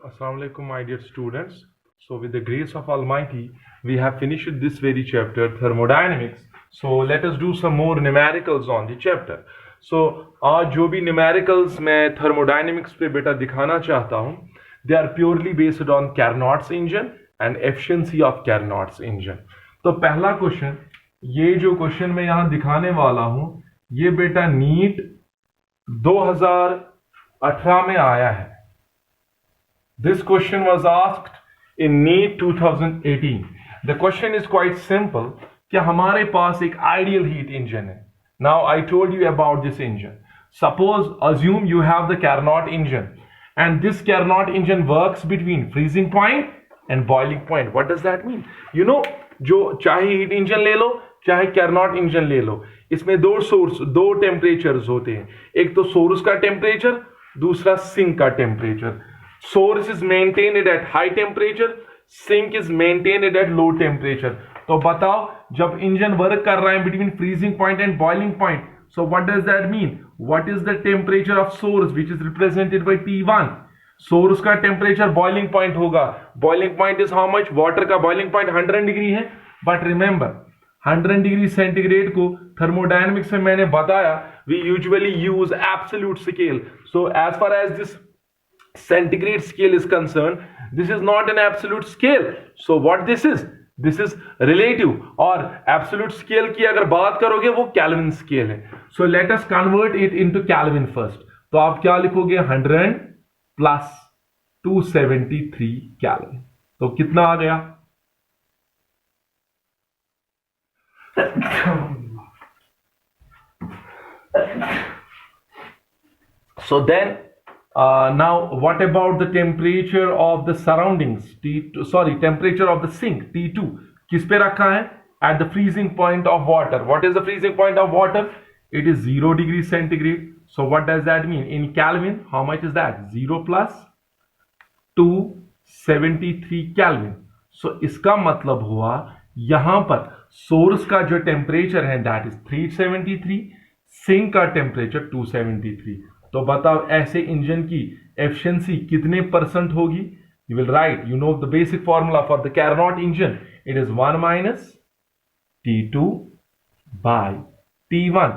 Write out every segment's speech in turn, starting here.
Assalamu alaikum, my dear students. So, with the grace of Almighty, we have finished this very chapter, thermodynamics. So, let us do some more numericals on the chapter. So, आज जो भी numericals मैं thermodynamics पे बेटा दिखाना चाहता हूँ, they are purely based on Carnot's engine and efficiency of Carnot's engine. तो पहला क्वेश्चन, ये जो क्वेश्चन मैं यहाँ दिखाने वाला हूँ, ये बेटा नीट 2018 में आया है. This question was asked in NEET 2018. The question is quite simple कि हमारे पास एक ideal heat engine है. Now I told you about this engine. Suppose assume you have the Carnot engine and this Carnot engine works between freezing point and boiling point. What does that mean? You know, जो चाहे heat engine ले लो चाहे Carnot engine ले लो, इसमें दो temperatures होते हैं. एक तो सोर्स का टेम्परेचर, दूसरा सिंक का temperature. Source is maintained at high temperature, sink is maintained at low temperature. तो बताओ जब इंजन वर्क कर रहा है between freezing point and boiling point, so what does that mean? What is the temperature of source which is represented by T1? Source का temperature boiling point होगा. Boiling point is how much? Water का boiling point 100 degree है. But remember 100 degree centigrade को thermodynamics में मैंने बताया we usually use absolute scale. So as far as this centigrade scale is concerned, this is not an absolute scale. So what this is relative. और absolute scale की अगर बात करोगे वो Kelvin scale है. So let us convert it into Kelvin first. तो आप क्या लिखोगे? 100 plus 273 Kelvin. तो कितना आ गया? So then now what about the temperature of the surroundings? Temperature of the sink T2 किस पे रखा है? At the freezing point of water. What is the freezing point of water? It is 0 degree centigrade. So what does that mean in Kelvin? How much is that? 0 plus 273 Kelvin. So इसका मतलब हुआ यहां पर source का जो temperature है that is 373, sink का temperature 273. तो बताओ ऐसे इंजन की एफिशिएंसी कितने परसेंट होगी? You will write, you know the basic formula for the Carnot engine. It is 1 minus T2 by T1.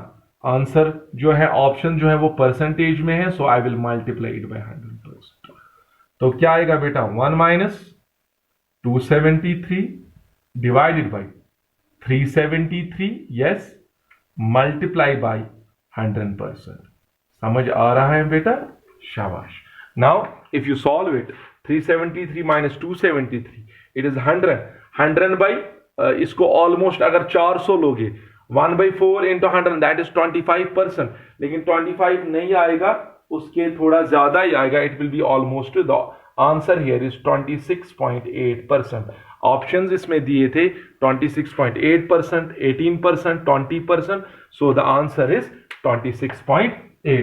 Answer जो है ऑप्शन जो है वो परसेंटेज में है, so I will multiply it by 100%. तो क्या आएगा बेटा? 1 minus 273 divided by 373, yes, multiply by 100%. समझ आ रहा है बेटा? शाबाश. Now if you solve it, 373 minus 273 it is 100. 100 by इसको ऑलमोस्ट अगर 400 लोगे 1/4 इंटू 100 दैट इज 25%. लेकिन 25 नहीं आएगा, उसके थोड़ा ज्यादा ही आएगा. It will be almost the answer here is 26.8%. Options इसमें दिए थे 26.8%, 18%, 20%. So the answer is 26.8.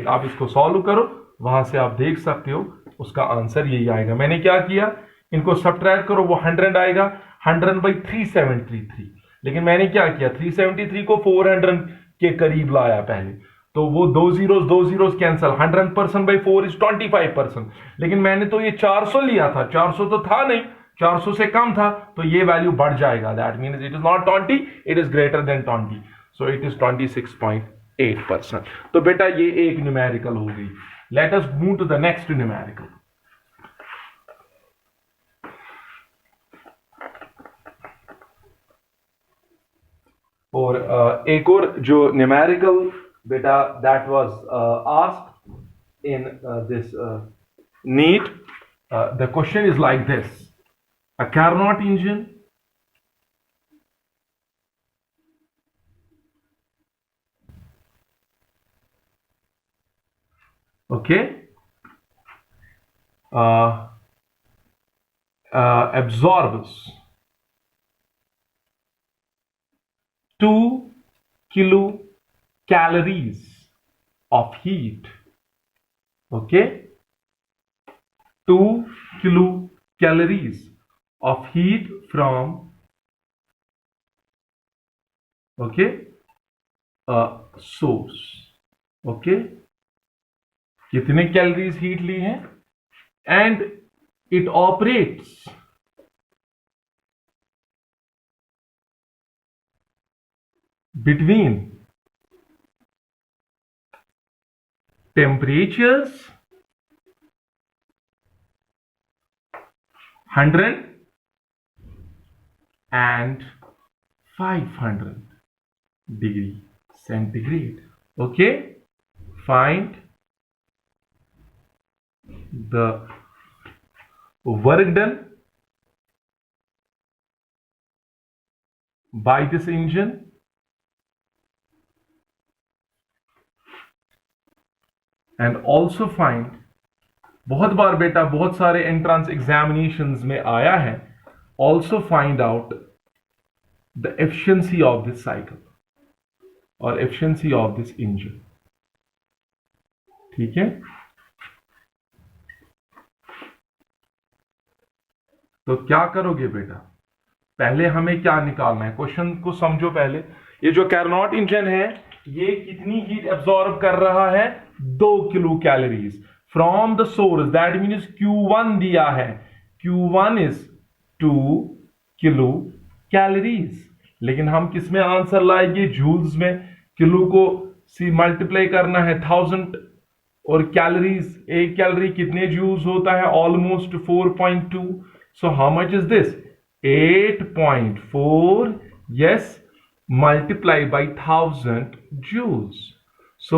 आप इसको सॉल्व करो, वहां से आप देख सकते हो उसका आंसर यही आएगा. मैंने क्या किया, इनको सब्ट्रैक्ट करो, वो 100 आएगा. 100 बाई 373. लेकिन मैंने क्या किया, 373 को 400 के करीब लाया पहले, तो वो दो जीरोस कैंसल. 100% by 4 is 25%. लेकिन मैंने तो ये 400 लिया था, 400 तो था नहीं, 400 से कम था, तो ये वैल्यू बढ़ जाएगा. That means it is not 20, it is greater than 20. So it is 26.8%. तो बेटा ये एक न्यूमेरिकल हो गई. Let us move to the next numerical. और एक और जो न्यूमेरिकल बेटा that was asked in this NEET, the question is like this. A Carnot engine okay absorbs 2 kilocalories of heat. Okay, 2 kilocalories of heat from source. Okay, कितने calories heat ली हैं? And it operates between temperatures 100 and 500 degree centigrade. Okay, find the work done by this engine and also find, बहुत बार बेटा बहुत सारे entrance examinations में आया है, also find out the efficiency of this cycle or efficiency of this engine. ठीक है, तो क्या करोगे बेटा, पहले हमें क्या निकालना है, क्वेश्चन को समझो पहले। ये जो कैरनॉट इंजन है ये कितनी हीट एब्जॉर्ब कर रहा है, 2 kilo calories from the source, that means Q1 दिया है, Q1 इज 2 किलो कैलोरीज। लेकिन हम किस में आंसर लाएंगे, जूल्स में। किलो को सी मल्टीप्लाई करना है 1000 और कैलोरीज, एक कैलोरी कितने जूल्स होता है, almost 4.2। So how much is this, 8.4, yes, multiply by 1000 joules. So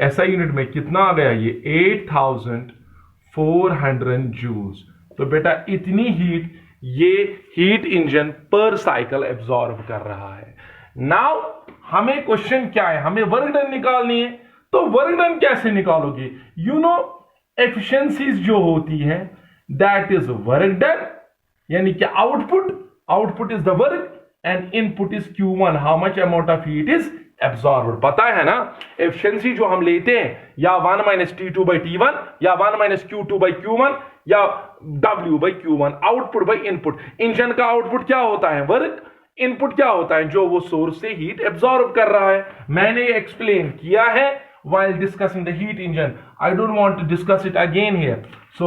ऐसा यूनिट में कितना आ गया, ये 8400 joules। तो बेटा इतनी हीट ये हीट इंजन पर साइकिल एब्जॉर्ब कर रहा है। नाउ हमें क्वेश्चन क्या है, हमें वर्क डन निकालनी है। तो वर्क डन कैसे निकालोगे, यू नो एफिशिएंसीज जो होती है दैट इज वर्क डन, यानी कि output is the work and input is Q1, how much amount of heat is absorbed। पता है ना, एफिशिएंसी जो हम लेते हैं या 1 - T2 by T1 या 1 - Q2 by Q1 या W by Q1, output by input. Engine का आउटपुट क्या होता है, वर्क। इनपुट क्या होता है, जो वो सोर्स से हीट एब्जॉर्ब कर रहा है। मैंने एक्सप्लेन किया है while discussing the heat engine, I don't want to discuss it again here, so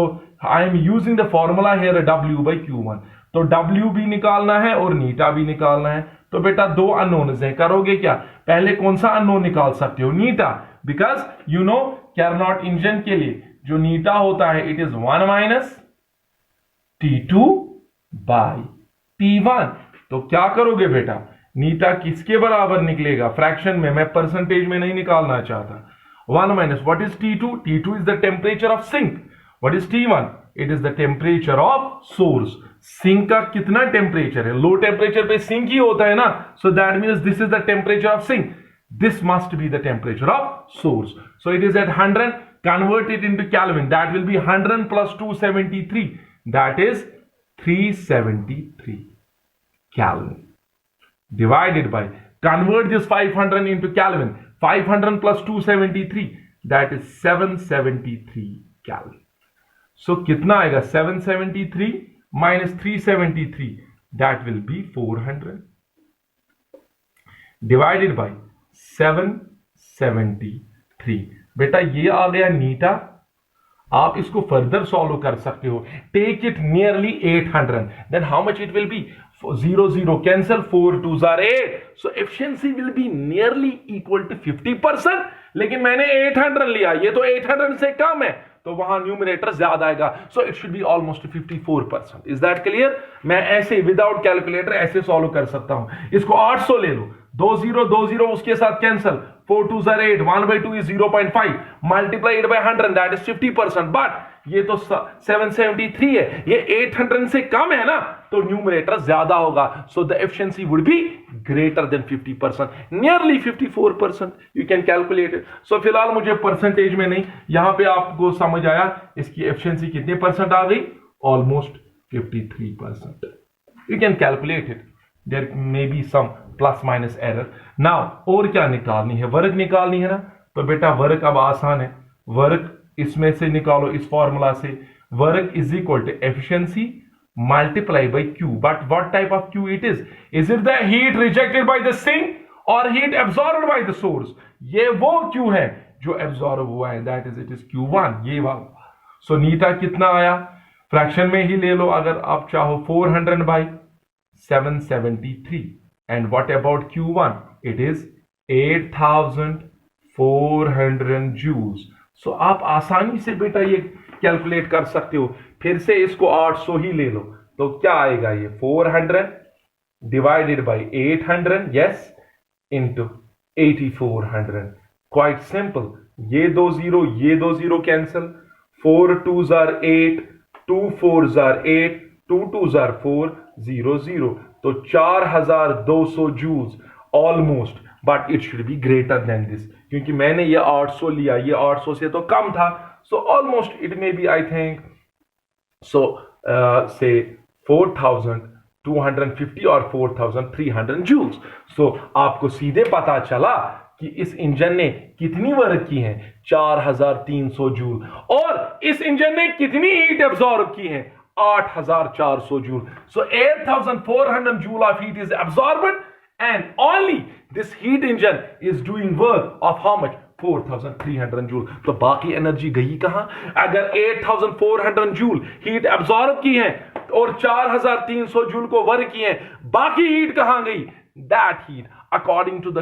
I am using the formula here, W by Q1। तो W भी निकालना है और नीटा भी निकालना है। तो बेटा दो अननोन्स हैं, करोगे क्या, पहले कौन सा अननोन निकाल सकते हो, Neeta, because you know Carnot engine के लिए जो नीटा होता है it is 1 - T2 by T1। तो क्या करोगे बेटा, नीटा किसके बराबर निकलेगा, फ्रैक्शन में, मैं परसेंटेज में नहीं निकालना चाहता। 1 - what is T2, T2 is the temperature of sink, what is T1, it is the temperature of source. Sink का कितना टेम्परेचर है, लो टेम्परेचर पे सिंक ही होता है ना, so that means this is the temperature of sink, this must be the temperature of source. So it is at 100, convert it into kelvin, that will be 100 + 273, that is 373 kelvin, divided by, convert this 500 into Kelvin, 500 plus 273, that is 773 Kelvin। So कितना आएगा, 773 minus 373, that will be 400, divided by 773। बेटा ये आ गया नीटा, आप इसको further solve कर सकते हो, take it nearly 800, then how much it will be, 0 0 cancel, 4 2s are 8, so efficiency will be nearly equal to 50%। लेकिन मैंने 800 लिया, ये तो 800 से कम है, तो वहां न्यूमरेटर ज्यादा आएगा, so it should be almost 54%। Is that clear. मैं ऐसे विदाउट कैलकुलेटर ऐसे सॉल्व कर सकता हूं, इसको 800 ले लो, 2 0 2 0 उसके साथ cancel, 4 2s are 8, 1/2 is 0.5, multiplied by 100, that is 50%। But ये तो 773 है, ये 800 से कम है ना, तो न्यूमरेटर ज्यादा होगा, so the efficiency would be greater than 50%, nearly 54%। You can calculate it. So फिलहाल मुझे परसेंटेज में नहीं, यहां पे आपको समझ आया इसकी एफिशिएंसी कितने परसेंट आ गई, almost 53%। You can calculate it, there may be some plus minus error. Now और क्या निकालनी है, वर्क निकालनी है ना। तो बेटा वर्क अब आसान है, वर्क इसमें से निकालो, इस फॉर्मूला से, work is equal to efficiency multiply by Q. But what type of Q it is it the heat rejected by the sink और heat absorbed by the source, ये वो क्यू है जो एब्जॉर्ब हुआ है, that is it is Q1, ये वाला। सो नीटा कितना आया, फ्रैक्शन में ही ले लो अगर आप चाहो, 400 by 773. And what about Q1? It is 8400 joules. So आप आसानी से बेटा ये कैलकुलेट कर सकते हो. फिर से इसको 800 ही ले लो तो क्या आएगा, ये 400 divided by 800, yes, into 8400. Quite simple. ये दो zero cancel. 4 2s are 8, 2 4s are 8, 2 2s are 4, 0 0. तो 4200 joules almost, but it should be greater than this, क्योंकि मैंने ये 800 लिया, ये 800 से तो कम था. So almost it may be, I think so से 4250 और 4300 जूल्स. सो आपको सीधे पता चला कि इस इंजन ने कितनी वर्क की है, 4300 जूल. और इस इंजन ने कितनी हीट एब्सॉर्ब की है, 8400 joule. So 8400 joule of heat is absorbed, and only this heat engine is doing work of how much, 4300 joule. तो बाकी एनर्जी गई कहां? अगर 8400 जूल हीट एब्सॉर्ब की है और 4300 जूल को वर्क की है, बाकी हीट कहां गई? That heat, according to the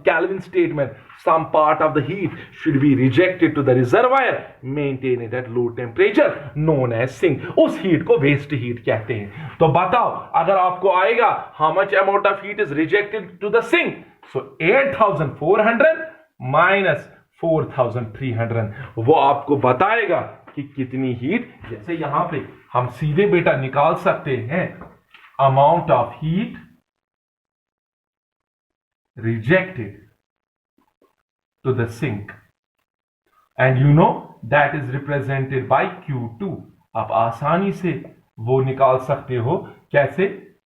Kelvin statement, some part of the heat should be rejected to the reservoir, maintain it at low temperature, known as sink. उस heat को waste heat कहते हैं. तो बताओ, अगर आपको आएगा how much amount of heat is rejected to the sink? So 8400 minus 4300, वो आपको बताएगा कि कितनी हीट. जैसे यहां पे हम सीधे बेटा निकाल सकते हैं amount of heat rejected to the sink, and you know that is represented by Q2. आप आसानी से वो निकाल सकते हो. कैसे?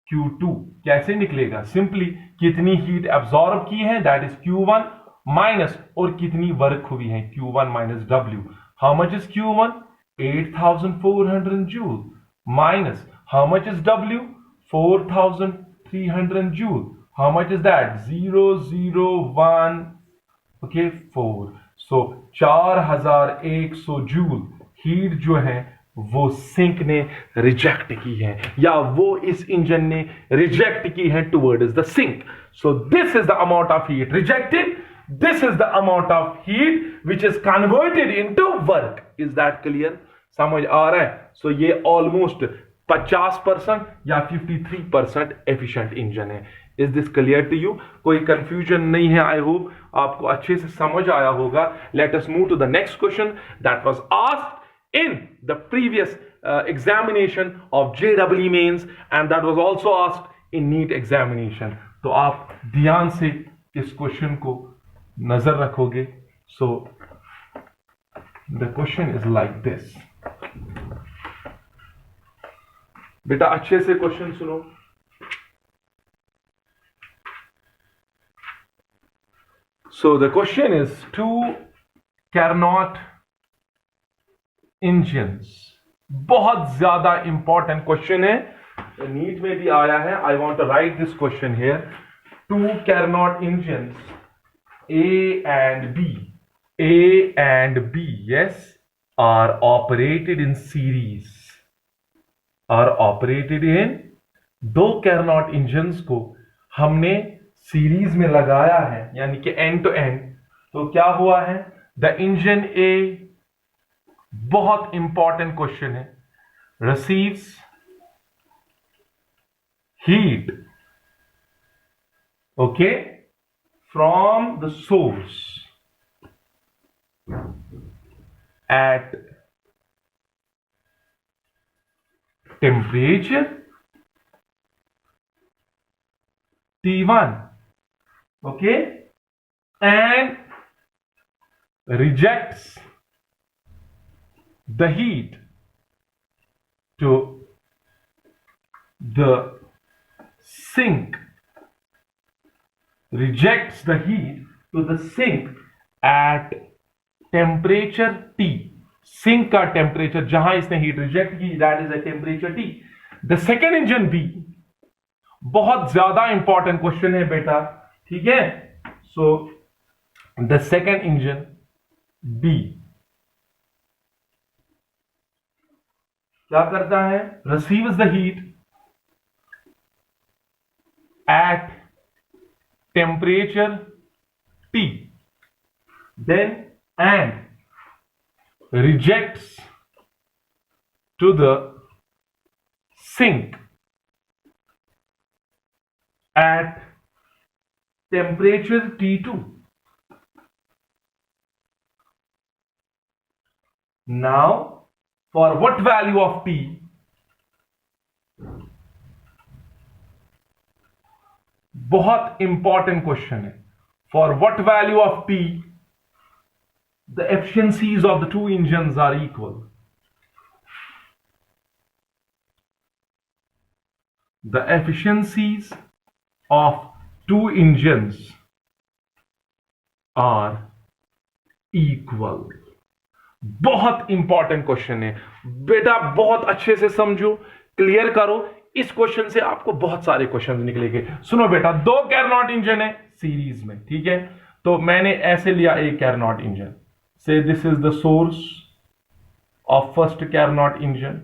Q2 कैसे निकलेगा? सिंपली कितनी हीट एब्सॉर्ब की है, दैट इज Q1, माइनस और कितनी वर्क हुई है, Q1 minus W. How much is Q1? 8400 joule, minus how much is W? 4300 joule. How much is that? 001, okay, 4. So 4100 joule heat जो है वो सिंक ने रिजेक्ट की है, या वो इस इंजन ने रिजेक्ट की है towards the sink. So this is the amount of heat rejected. This is the amount of heat which is converted into work. Is that clear? समझ आ रहा है? सो ये ऑलमोस्ट 50% या 53% एफिशिएंट इंजन है. Is this clear to you? कोई confusion नहीं है? आई होप आपको अच्छे से समझ आया होगा. Let us move to the next question that was asked in the previous examination of JEE mains, and that was also asked in NEET examination. तो आप ध्यान से इस क्वेश्चन को नजर रखोगे. So the question is like this. बेटा अच्छे से क्वेश्चन सुनो. So the question is, two Carnot engines. बहुत ज्यादा इंपॉर्टेंट क्वेश्चन है, नीट में भी आया है. I want to write this question here. Two Carnot engines A and B, yes, are operated in series. दो Carnot engines को हमने सीरीज में लगाया है, यानी कि एंड टू एंड. तो क्या हुआ है? द इंजन ए, बहुत इंपॉर्टेंट क्वेश्चन है, receives heat, okay, from the source at temperature T1, okay, and rejects the heat to the sink, rejects the heat to the sink at temperature T. Sink का temperature जहां इसने heat reject की, that is a temperature T. The second engine B, बहुत ज्यादा important question है बेटा, ठीक है. So the second engine B क्या करता है, receives the heat at temperature T, then and rejects to the sink at temperature T2. Now, for what value of T? बहुत इंपॉर्टेंट क्वेश्चन है. For what value of T the efficiencies of the two engines are equal? The efficiencies of two engines are equal. बहुत important question है बेटा, बहुत अच्छे से समझो, clear करो. इस क्वेश्चन से आपको बहुत सारे क्वेश्चन निकलेंगे. सुनो बेटा, दो कैरनॉट इंजन है सीरीज में, ठीक है. तो मैंने ऐसे लिया एक Carnot engine, say this is the source of first Carnot engine,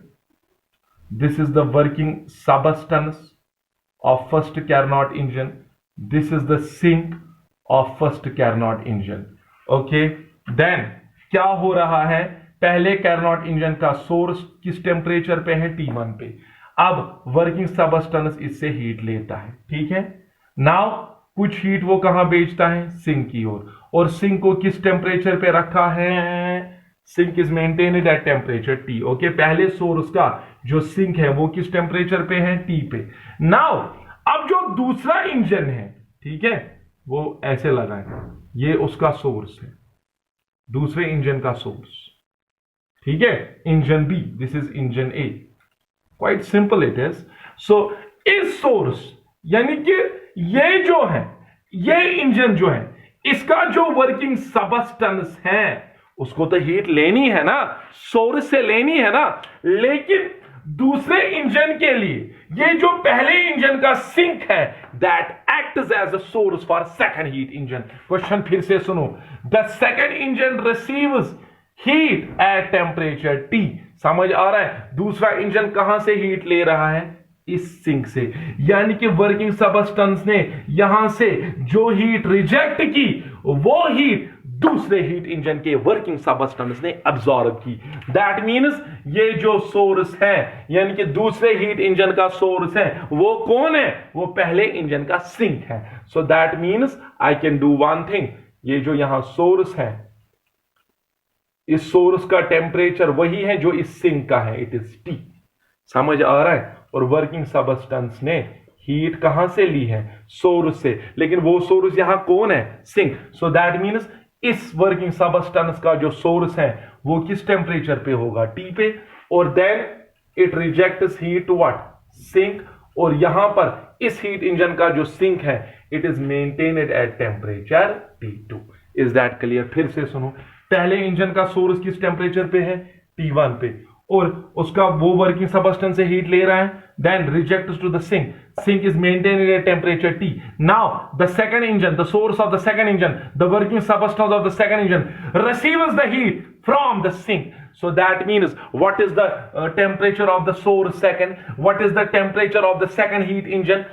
this is the working substance of first Carnot engine, this is the sink of first Carnot engine. Okay, then क्या हो रहा है, पहले कैरनॉट इंजन का source किस temperature पे है, T1 पे. अब वर्किंग सबस्टेंस इससे हीट लेता है, ठीक है. नाउ कुछ हीट वो कहां भेजता है, सिंक की ओर, और सिंक को किस टेम्परेचर पे रखा है, sink is maintained at temperature T. Okay, पहले सोर्स का जो सिंक है वो किस टेम्परेचर पे है, T पे. नाउ अब जो दूसरा इंजन है, ठीक है, वो ऐसे लगा है, ये उसका सोर्स है, दूसरे इंजन का सोर्स, ठीक है. Engine B, this is engine A. Quite simple it is. So इस सोर्स यानी कि ये जो है, ये इंजन जो है, इसका जो वर्किंग सबस्टेंस है उसको तो हीट लेनी है ना, सोर्स से लेनी है ना. लेकिन दूसरे इंजन के लिए ये जो पहले इंजन का सिंक है, that acts as a source for second heat engine. Question फिर से सुनो. The second engine receives heat at temperature T. समझ आ रहा है, दूसरा इंजन कहां से हीट ले रहा है, इस सिंक से. यानी कि वर्किंग सबस्टेंस ने यहां से जो हीट रिजेक्ट की, वो हीट दूसरे हीट इंजन के वर्किंग सबस्टेंस ने अब्सॉर्ब की. दैट मीन्स ये जो सोर्स है, यानी कि दूसरे हीट इंजन का सोर्स है, वो कौन है, वो पहले इंजन का सिंक है. सो that means I can do one thing, ये जो यहां सोर्स है, इस सोर्स का टेम्परेचर वही है जो इस सिंक का है, इट इज T. समझ आ रहा है. और वर्किंग सबस्टेंस ने हीट कहां से ली है, सोर्स से, लेकिन वो सोर्स यहां कौन है, सिंक. सो दैट मीन्स इस वर्किंग सबस्टेंस का जो सोर्स है वो किस टेम्परेचर पे होगा, T पे. और then it rejects heat to what, sink. और यहां पर इस हीट इंजन का जो सिंक है, it is maintained at temperature T2. Is that clear. फिर से सुनो, पहले इंजन का सोर्स किस टेम्परेचर पे है, T1 पे, और उसका वो वर्किंग सबस्टेंस से हीट ले रहा है, then rejects to the sink. Sink is maintained at temperature T. Now, the second engine, the source of the second engine, the working substance of the second engine receives the heat from the sink. So that means, what is the temperature of the source second? What is the temperature of the second heat engine?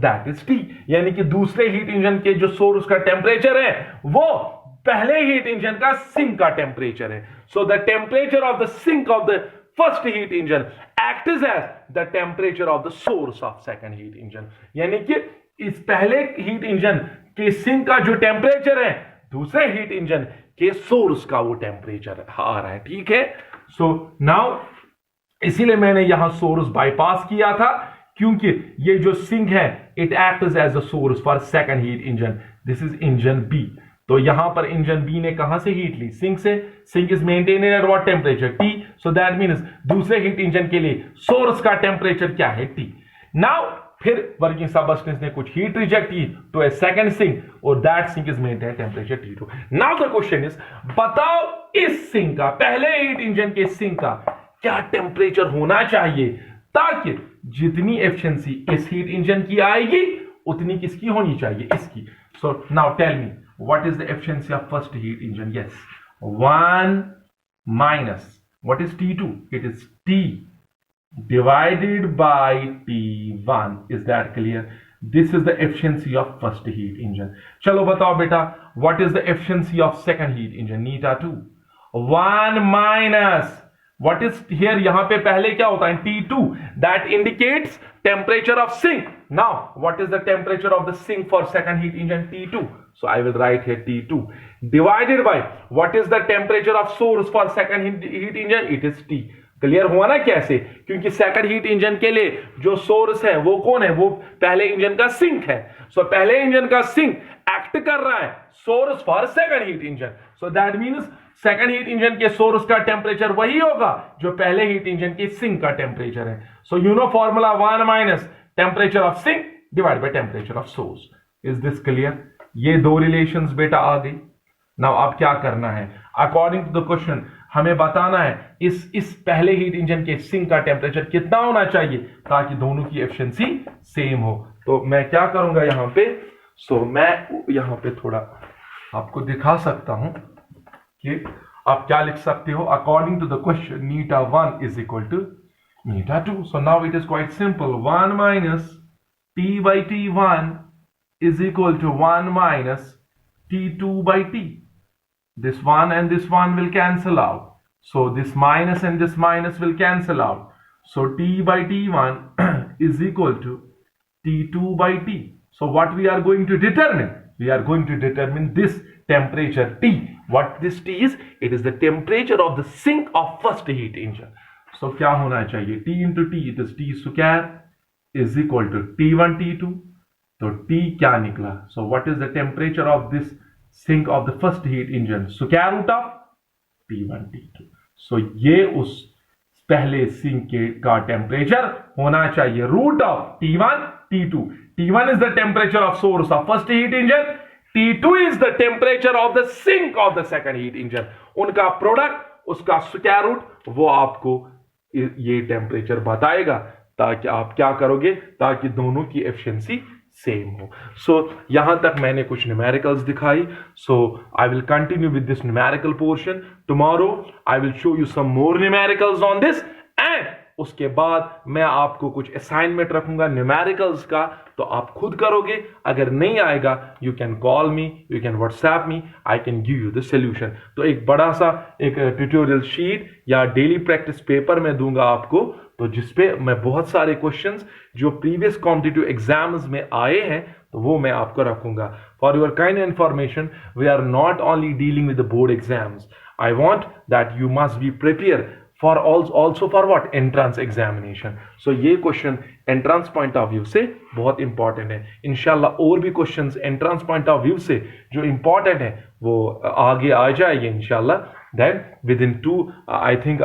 That is T. यानी कि दूसरे heat engine के जो source का temperature है, वो पहले heat engine का सिंक का टेम्परेचर है. So the temperature of the sink of the first heat engine acts as the temperature of the source of second heat engine. यानी कि इस पहले हीट इंजन के सिंक का जो टेम्परेचर है, दूसरे हीट इंजन के सोर्स का वो टेम्परेचर आ रहा है, ठीक है. सो नाउ इसीलिए मैंने यहां सोर्स बाईपास किया था, क्योंकि ये जो सिंक है, it acts as a source for second heat engine. This is engine B. तो यहां पर इंजन बी ने कहां से हीट ली, सिंक से. Sink is maintained at what temperature, T. So that means दूसरे हीट इंजन के लिए सोर्स का टेम्परेचर क्या है, T. नाउ फिर वर्किंग सबस्टेंस ने कुछ हीट रिजेक्ट की तो ए सेकंड सिंक, और that sink is maintained temperature T2. Now the question is, बताओ इस सिंक का, पहले हीट इंजन के सिंक का क्या टेम्परेचर होना चाहिए, ताकि जितनी एफिशिएंसी इस हीट इंजन की आएगी उतनी किसकी होनी चाहिए, इसकी. So now tell me, what is the efficiency of first heat engine? Yes, 1 minus what is T2, it is T divided by T1. Is that clear? This is the efficiency of first heat engine. चलो बताओ बेटा, what is the efficiency of second heat engine? Neta 2. 1 minus what is here? यहां पे पहले क्या होता है? T2. That indicates temperature of sink. Now what is the temperature of the sink for second heat engine? T2. So I will write here T2 divided by what is the temperature of source for second heat engine? It is T. Clear हुआ ना कैसे? क्योंकि second heat engine के लिए जो source है वो कौन है? वो पहले इंजन का सिंक है. सो पहले इंजन का सिंक एक्ट कर रहा है source for second heat engine. So that means second heat engine के सोर्स का टेम्परेचर वही होगा जो पहले हीट इंजन के सिंक का टेम्परेचर है. So you know formula 1 minus temperature of sink divide by temperature of source. Is this clear? ये दो रिलेशंस बेटा आ गई. नाउ आप क्या करना है? अकॉर्डिंग टू द क्वेश्चन हमें बताना है इस पहले हीट इंजन के सिंक का टेम्परेचर कितना होना चाहिए ताकि दोनों की एफिशिएंसी सेम हो. तो मैं क्या करूंगा यहां पे? मैं यहां पे थोड़ा आपको दिखा सकता हूं कि आप क्या लिख सकते हो. According to the question eta 1 is equal to eta 2. So now it is quite simple. 1 minus T by T1 is equal to 1 minus T2 by T. This 1 and this 1 will cancel out. So this minus and this minus will cancel out. So T by T1 is equal to T2 by T. So what we are going to determine? We are going to determine this temperature T. What this T is? It is the temperature of the sink of first heat engine. So क्या होना चाहिए? T into T, it is T square is equal to T1 T2. तो T क्या निकला? So what is the temperature of this sink of the first heat engine? Square root of T1 T2. सो ये उस पहले sink के का temperature होना चाहिए root of T1 T2. T1 is the temperature of source of first heat engine. T2 is the temperature of the sink of the second heat engine. उनका product, उसका स्क्वायर रूट, वो आपको ये temperature बताएगा ताकि आप क्या करोगे ताकि दोनों की एफिशिएंसी सेम हो. सो यहां तक मैंने कुछ न्यूमेरिकल्स दिखाई. So I will continue with this numerical portion. Tomorrow I will show you some more numericals on this and उसके बाद मैं आपको कुछ असाइनमेंट रखूंगा न्यूमेरिकल्स का, तो आप खुद करोगे. अगर नहीं आएगा you can call me, you can WhatsApp me, I can give you the solution. तो एक बड़ा सा एक ट्यूटोरियल शीट या डेली प्रैक्टिस पेपर में दूंगा आपको, तो जिसपे मैं बहुत सारे क्वेश्चंस जो प्रीवियस कॉम्पिटिटिव एग्जाम्स में आए हैं तो वो मैं आपको रखूंगा. For your kind information, we are not only dealing with the board exams. I want that you must be prepare for also for what? Entrance examination. So ये question entrance point of view से बहुत important है. इंशाल्लाह और भी questions entrance point of view से जो important है वो आगे आ जाएंगे इंशाल्लाह. Then with in 2 I think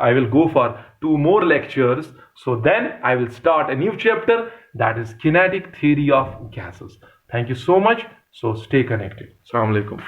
I will go for 2 more lectures. So then I will start a new chapter, that is kinetic theory of gases. Thank you so much. So stay connected. Assalamu alaikum.